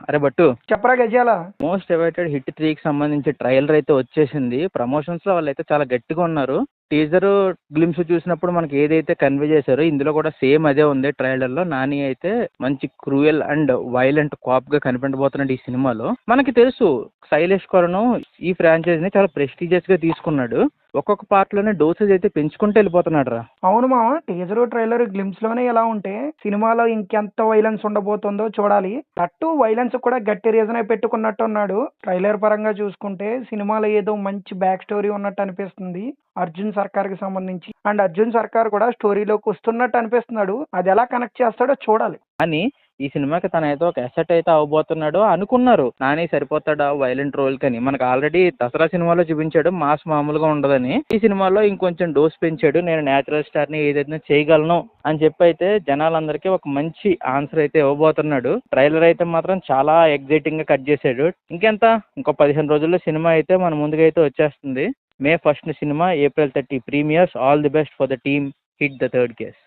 అరే బట్టు, చెప్పరా గజాల. మోస్ట్ అవైటెడ్ హిట్ 3కి సంబంధించి ట్రైలర్ అయితే వచ్చేసింది. ప్రమోషన్స్లో వాళ్ళైతే చాలా గట్టిగా ఉన్నారు. టీజర్ గ్లిమ్స్ చూసినప్పుడు మనకి ఏదైతే కన్వే చేశారో ఇందులో కూడా సేమ్ అదే ఉంది. ట్రైలర్లో నాని అయితే మంచి క్రూయల్ అండ్ వైలెంట్ కాప్గా కనిపించబోతున్నాడు ఈ సినిమాలో. మనకి తెలుసు శైలేష్ కొలను ఈ ఫ్రాంచైజీని చాలా ప్రెస్టీజియస్గా తీసుకున్నాడు. ఒక్కొక్క పార్ట్లోనే డోసేజ్ అయితే పెంచుకుంటూ వెళ్ళిపోతున్నాడు రా. అవును మామ, టీజర్ ట్రైలర్ గ్లిమ్స్ లోనే ఎలా ఉంటే సినిమాలో ఇంకెంత వైలెన్స్ ఉండబోతుందో చూడాలి. అట్టు వైలెన్స్ కూడా గట్టి రీజనే పెట్టుకున్నట్టు ఉన్నాడు. ట్రైలర్ పరంగా చూసుకుంటే సినిమాలో ఏదో మంచి బ్యాక్ స్టోరీ ఉన్నట్టు అనిపిస్తుంది అర్జున్ సర్కార్ కి సంబంధించి. అండ్ అర్జున్ సర్కార్ కూడా స్టోరీలోకి వస్తున్నట్టు అనిపిస్తున్నాడు. అది ఎలా కనెక్ట్ చేస్తాడో చూడాలి. కానీ ఈ సినిమాకి తన అయితే ఒక అసెట్ అయితే అవబోతున్నాడు అనుకున్నారు. నాని సరిపోతాడా వైలెంట్ రోల్ కని. మనకు ఆల్రెడీ దసరా సినిమాలో చూపించాడు మాస్ మామూలుగా ఉండదని. ఈ సినిమాలో ఇంకొంచెం డోస్ పెంచాడు. నేను నేచురల్ స్టార్ ని ఏదైతే చేయగలను అని చెప్పి అయితే జనాలందరికీ ఒక మంచి ఆన్సర్ అయితే ఇవ్వబోతున్నాడు. ట్రైలర్ అయితే మాత్రం చాలా ఎగ్జైటింగ్ గా కట్ చేశాడు. ఇంకో 15 రోజుల్లో సినిమా అయితే మన ముందుకైతే వచ్చేస్తుంది. May 1 cinema, April 30 premieres. All the best for the team. Hit the third case.